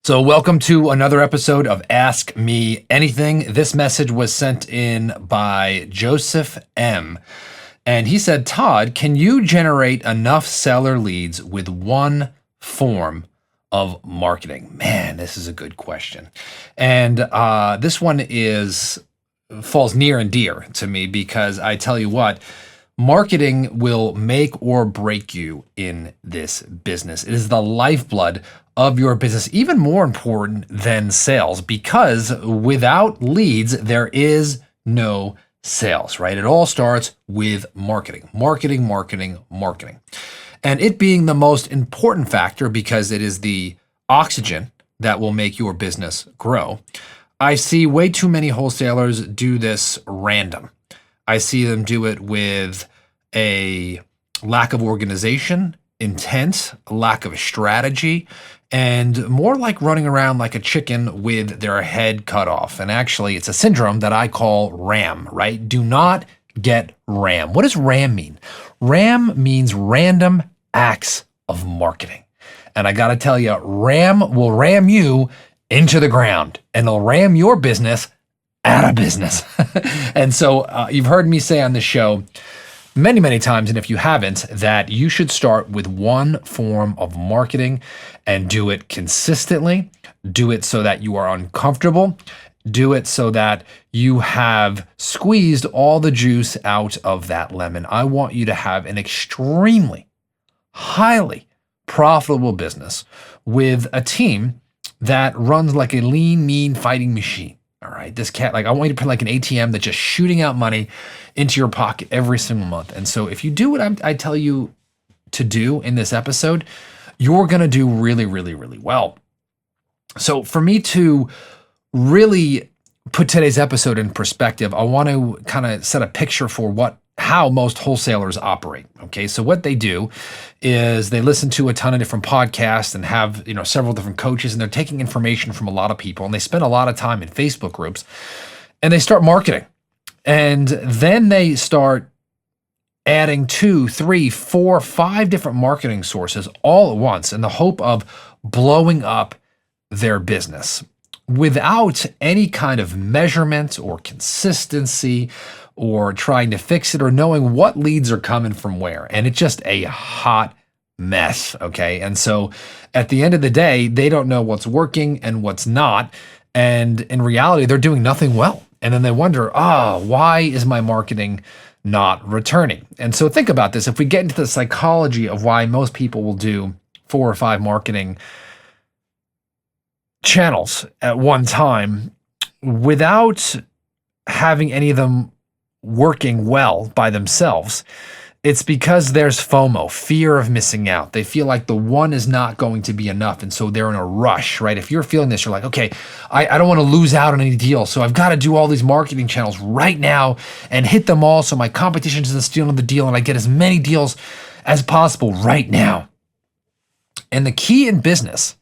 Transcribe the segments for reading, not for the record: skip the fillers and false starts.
So, welcome to another episode of Ask Me Anything. This message was sent in by Joseph M. And he said, Todd, can you generate enough seller leads with one form of marketing? Man, this is a good question. And this one falls near and dear to me because I tell you what, marketing will make or break you in this business. It is the lifeblood of your business, even more important than sales, because without leads, there is no sales, right? It all starts with marketing, marketing, marketing, marketing. And it being the most important factor because it is the oxygen that will make your business grow. I see way too many wholesalers do this random. I see them do it with a lack of organization, intent, lack of strategy, and more like running around like a chicken with their head cut off. And actually, it's a syndrome that I call RAM, right? Do not get RAM. What does RAM mean? RAM means random acts of marketing. And I got to tell you, RAM will ram you into the ground and it'll ram your business out of business. And so you've heard me say on the show many, many times, and if you haven't, that you should start with one form of marketing and do it consistently. Do it so that you are uncomfortable. Do it so that you have squeezed all the juice out of that lemon. I want you to have an extremely, highly profitable business with a team that runs like a lean, mean fighting machine. All right, this cat, I want you to put like an ATM that's just shooting out money into your pocket every single month. And so if you do what I tell you to do in this episode, you're going to do really, really, really well. So for me to really put today's episode in perspective, I want to kind of set a picture for how most wholesalers operate. Okay, so what they do is they listen to a ton of different podcasts and have several different coaches, and they're taking information from a lot of people, and they spend a lot of time in Facebook groups, and they start marketing, and then they start adding 2, 3, 4, 5 different marketing sources all at once in the hope of blowing up their business without any kind of measurement or consistency or trying to fix it or knowing what leads are coming from where. And it's just a hot mess, okay? And so at the end of the day, they don't know what's working and what's not. And in reality, they're doing nothing well. And then they wonder, why is my marketing not returning? And so think about this. If we get into the psychology of why most people will do 4 or 5 marketing channels at one time without having any of them working well by themselves, it's because there's FOMO, fear of missing out. They feel like the one is not going to be enough, and so they're in a rush, right? If you're feeling this, you're like, okay, I don't want to lose out on any deal, so I've got to do all these marketing channels right now and hit them all so my competition doesn't steal the deal and I get as many deals as possible right now. And the key in business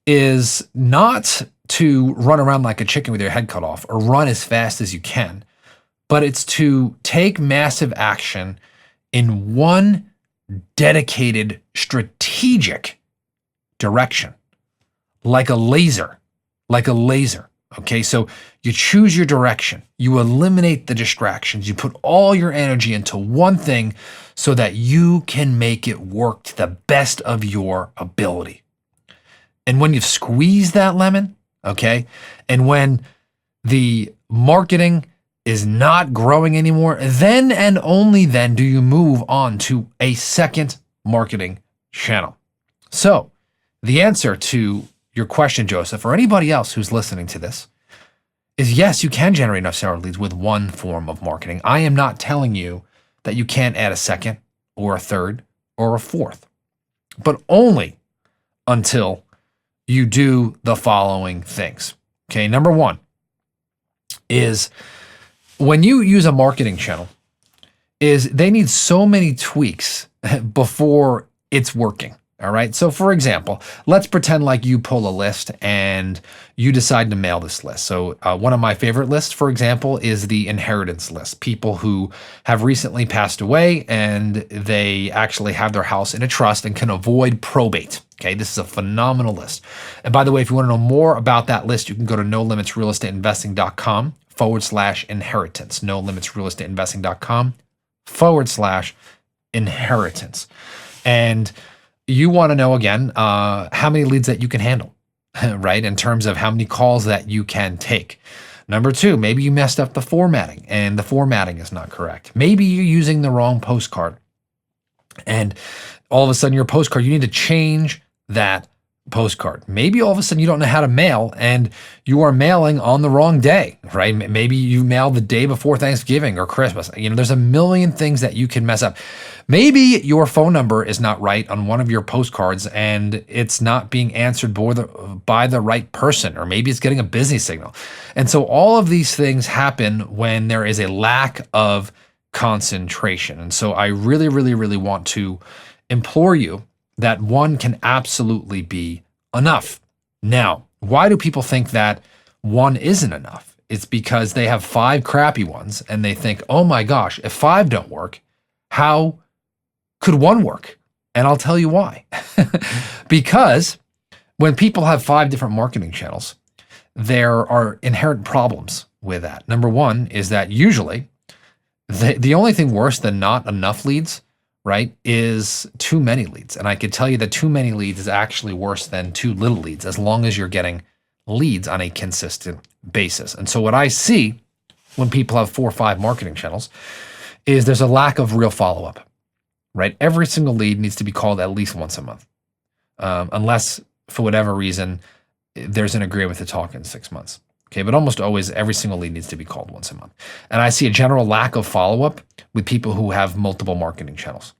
is not to run around like a chicken with your head cut off or run as fast as you can, but it's to take massive action in one dedicated strategic direction, like a laser, okay? So you choose your direction, you eliminate the distractions, you put all your energy into one thing so that you can make it work to the best of your ability. And when you've squeezed that lemon, okay, and when the marketing is not growing anymore, then and only then do you move on to a second marketing channel. So the answer to your question, Joseph, or anybody else who's listening to this, is yes, you can generate enough seller leads with one form of marketing. I am not telling you that you can't add a second or a third or a fourth, but only until you do the following things. Okay, number 1 is when you use a marketing channel, is they need so many tweaks before it's working. All right. So for example, let's pretend like you pull a list and you decide to mail this list. So one of my favorite lists, for example, is the inheritance list. People who have recently passed away and they actually have their house in a trust and can avoid probate. Okay. This is a phenomenal list. And by the way, if you want to know more about that list, you can go to nolimitsrealestateinvesting.com/inheritance. nolimitsrealestateinvesting.com/inheritance. And you want to know, again, how many leads that you can handle, right? In terms of how many calls that you can take. Number two, maybe you messed up the formatting and the formatting is not correct. Maybe you're using the wrong postcard. And all of a sudden your postcard, you need to change that postcard. Maybe all of a sudden you don't know how to mail and you are mailing on the wrong day, right? Maybe you mail the day before Thanksgiving or Christmas. There's a million things that you can mess up. Maybe your phone number is not right on one of your postcards and it's not being answered by the right person, or maybe it's getting a busy signal. And so all of these things happen when there is a lack of concentration. And so I really, really, really want to implore you that one can absolutely be enough. Now, why do people think that one isn't enough? It's because they have 5 crappy ones and they think, oh my gosh, if 5 don't work, how could 1 work? And I'll tell you why. Because when people have 5 different marketing channels, there are inherent problems with that. Number one is that usually the only thing worse than not enough leads, right, is too many leads. And I could tell you that too many leads is actually worse than too little leads, as long as you're getting leads on a consistent basis. And so what I see when people have 4 or 5 marketing channels is there's a lack of real follow-up, right? Every single lead needs to be called at least once a month, unless for whatever reason there's an agreement to talk in 6 months. Okay, but almost always every single lead needs to be called once a month. And I see a general lack of follow-up with people who have multiple marketing channels.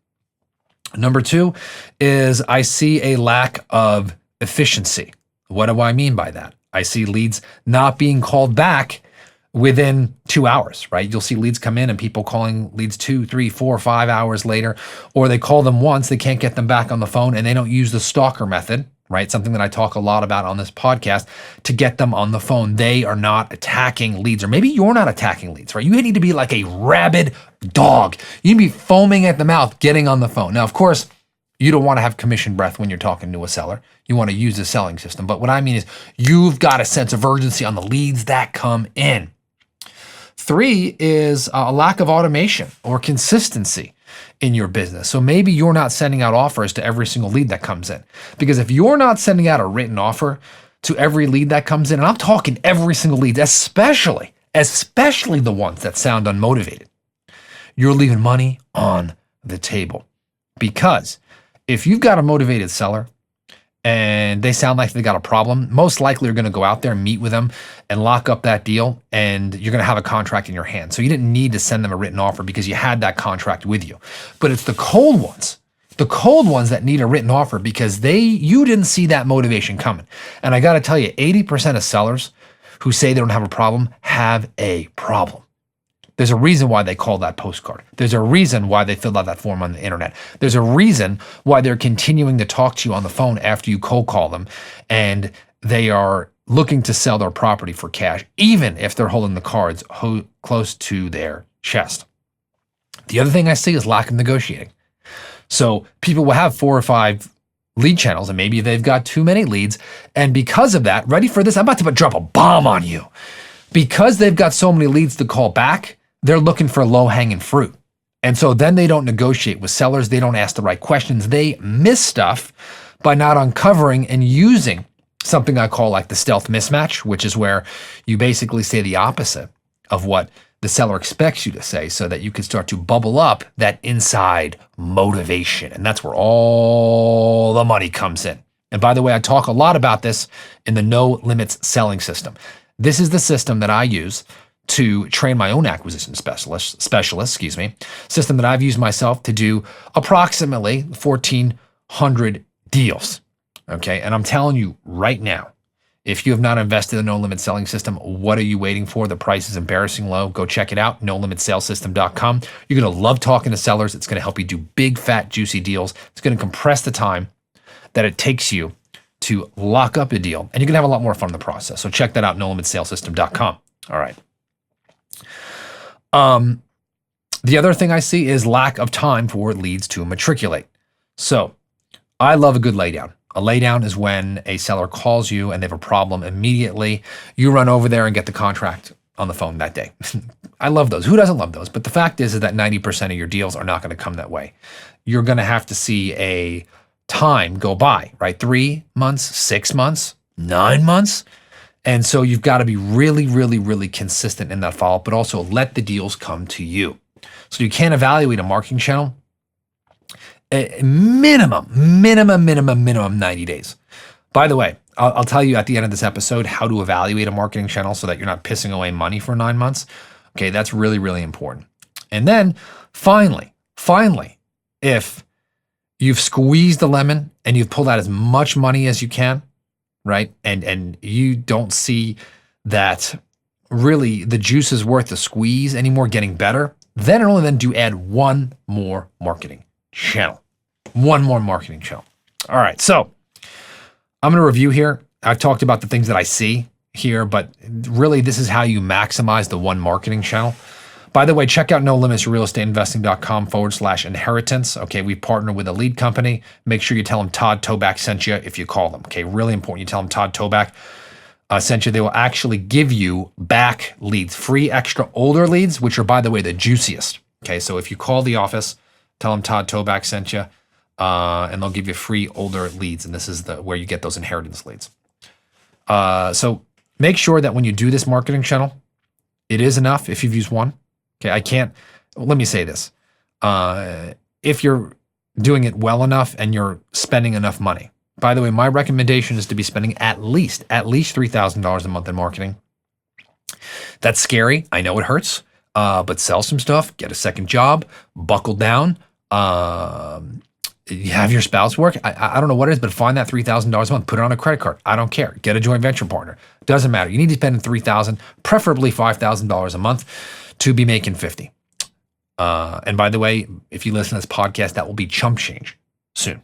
Number 2 is I see a lack of efficiency. What do I mean by that? I see leads not being called back within 2 hours, right? You'll see leads come in and people calling leads 2, 3, 4, 5 hours later, or they call them once, they can't get them back on the phone, and they don't use the stalker method, right? Something that I talk a lot about on this podcast, to get them on the phone. They are not attacking leads, or maybe you're not attacking leads, right? You need to be like a rabid dog. You need to be foaming at the mouth, getting on the phone. Now, of course, you don't want to have commission breath when you're talking to a seller. You want to use the selling system. But what I mean is you've got a sense of urgency on the leads that come in. 3 is a lack of automation or consistency in your business. So maybe you're not sending out offers to every single lead that comes in. Because if you're not sending out a written offer to every lead that comes in, and I'm talking every single lead, especially the ones that sound unmotivated, you're leaving money on the table. Because if you've got a motivated seller and they sound like they got a problem, most likely you're going to go out there and meet with them and lock up that deal, and you're going to have a contract in your hand. So you didn't need to send them a written offer because you had that contract with you. But it's the cold ones that need a written offer because you didn't see that motivation coming. And I got to tell you, 80% of sellers who say they don't have a problem have a problem. There's a reason why they call that postcard. There's a reason why they filled out that form on the internet. There's a reason why they're continuing to talk to you on the phone after you cold call them, and they are looking to sell their property for cash, even if they're holding the cards close to their chest. The other thing I see is lack of negotiating. So people will have 4 or 5 lead channels, and maybe they've got too many leads. And because of that, ready for this? I'm about to drop a bomb on you. Because they've got so many leads to call back, they're looking for low-hanging fruit. And so then they don't negotiate with sellers. They don't ask the right questions. They miss stuff by not uncovering and using something I call like the stealth mismatch, which is where you basically say the opposite of what the seller expects you to say so that you can start to bubble up that inside motivation. And that's where all the money comes in. And by the way, I talk a lot about this in the No Limits selling system. This is the system that I use to train my own acquisition specialist, system that I've used myself to do approximately 1,400 deals. Okay. And I'm telling you right now, if you have not invested in the No Limit selling system, what are you waiting for? The price is embarrassing low. Go check it out. NoLimitSalesSystem.com. You're going to love talking to sellers. It's going to help you do big, fat, juicy deals. It's going to compress the time that it takes you to lock up a deal, and you can have a lot more fun in the process. So check that out, nolimitsalesystem.com. All right. The other thing I see is lack of time for leads to matriculate. So I love a good laydown. A laydown is when a seller calls you and they have a problem immediately. You run over there and get the contract on the phone that day. I love those. Who doesn't love those? But the fact is that 90% of your deals are not going to come that way. You're going to have to see a time go by, right? 3 months, 6 months, 9 months. And so you've got to be really, really, really consistent in that follow-up, but also let the deals come to you. So you can't evaluate a marketing channel minimum 90 days. By the way, I'll tell you at the end of this episode how to evaluate a marketing channel so that you're not pissing away money for 9 months. Okay, that's really, really important. And then finally, if you've squeezed the lemon and you've pulled out as much money as you can, right? And you don't see that really the juice is worth the squeeze anymore, getting better, then and only then do add one more marketing channel. One more marketing channel. All right, so I'm going to review here. I've talked about the things that I see here, but really this is how you maximize the one marketing channel. By the way, check out nolimitrealestateInvesting.com/inheritance. Okay, we partner with a lead company. Make sure you tell them Todd Toback sent you if you call them. Okay, really important. You tell them Todd Toback sent you. They will actually give you back leads, free extra older leads, which are, by the way, the juiciest. Okay, so if you call the office, tell them Todd Toback sent you, and they'll give you free older leads. And this is where you get those inheritance leads. So make sure that when you do this marketing channel, it is enough if you've used one. Okay, let me say this. If you're doing it well enough and you're spending enough money. By the way, my recommendation is to be spending at least $3,000 a month in marketing. That's scary. I know it hurts, but sell some stuff, get a second job, buckle down, you have your spouse work. I don't know what it is, but find that $3,000 a month, put it on a credit card. I don't care. Get a joint venture partner. Doesn't matter. You need to spend $3,000, preferably $5,000 a month to be making 50. And by the way, if you listen to this podcast, that will be chump change soon.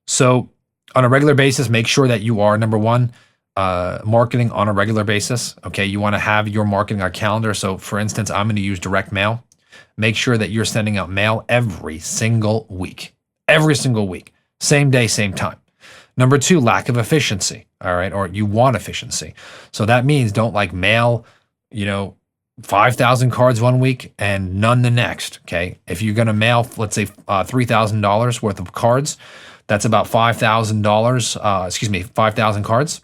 So on a regular basis, make sure that you are, number one, marketing on a regular basis. Okay, you want to have your marketing on a calendar. So for instance, I'm going to use direct mail. Make sure that you're sending out mail every single week. Every single week. Same day, same time. Number two, lack of efficiency. All right, or you want efficiency. So that means don't mail, 5,000 cards one week and none the next. Okay, if you're going to mail, let's say $3,000 worth of cards, that's about $5,000. 5,000 cards.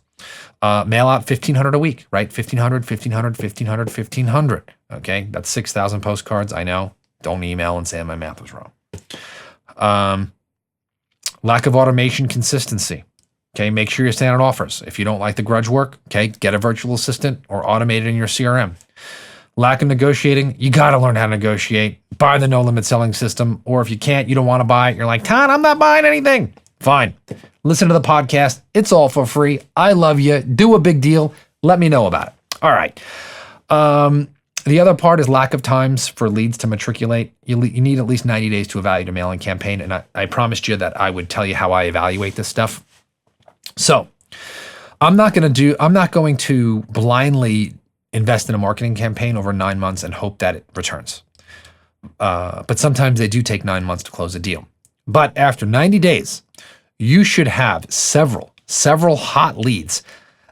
Mail out 1,500 a week, right? 1,500, 1,500, 1,500, 1,500. Okay, that's 6,000 postcards. I know. Don't email and say my math was wrong. Lack of automation consistency. Okay, make sure you're staying on offers. If you don't like the grudge work, okay, get a virtual assistant or automate it in your CRM. Lack of negotiating. You got to learn how to negotiate. Buy the No Limit Selling System. Or if you can't, you don't want to buy it, you're like, Todd, I'm not buying anything. Fine. Listen to the podcast. It's all for free. I love you. Do a big deal. Let me know about it. All right. The other part is lack of times for leads to matriculate. You need at least 90 days to evaluate a mailing campaign. And I promised you that I would tell you how I evaluate this stuff. So I'm not going to blindly invest in a marketing campaign over 9 months and hope that it returns. But sometimes they do take 9 months to close a deal. But after 90 days, you should have several hot leads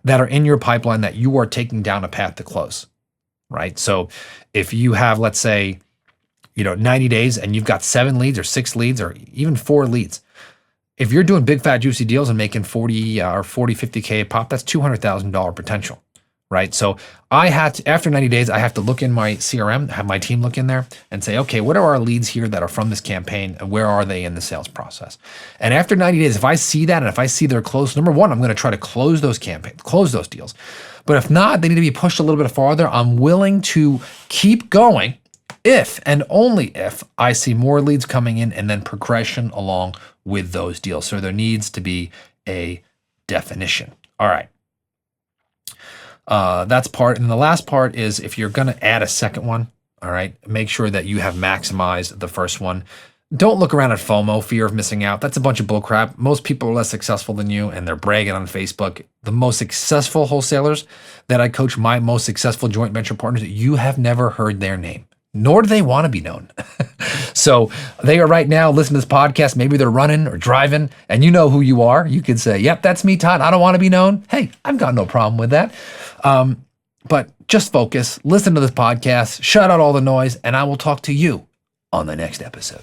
that are in your pipeline that you are taking down a path to close, right? So if you have, let's say, 90 days and you've got 7 leads or 6 leads or even 4 leads, if you're doing big, fat, juicy deals and making 40 or 40, 50K a pop, that's $200,000 potential, right? So after 90 days, I have to look in my CRM, have my team look in there and say, okay, what are our leads here that are from this campaign and where are they in the sales process? And after 90 days, if I see that and if I see they're close, number one, I'm going to try to close those campaigns, close those deals. But if not, they need to be pushed a little bit farther. I'm willing to keep going if and only if I see more leads coming in and then progression along with those deals. So there needs to be a definition. All right. That's part. And the last part is if you're going to add a second one, all right, make sure that you have maximized the first one. Don't look around at FOMO, fear of missing out. That's a bunch of bullcrap. Most people are less successful than you, and they're bragging on Facebook. The most successful wholesalers that I coach, my most successful joint venture partners, you have never heard their name, nor do they want to be known. So they are right now listening to this podcast. Maybe they're running or driving, and you know who you are. You can say, yep, that's me, Todd. I don't want to be known. Hey, I've got no problem with that. But just focus, listen to this podcast, shut out all the noise, and I will talk to you on the next episode.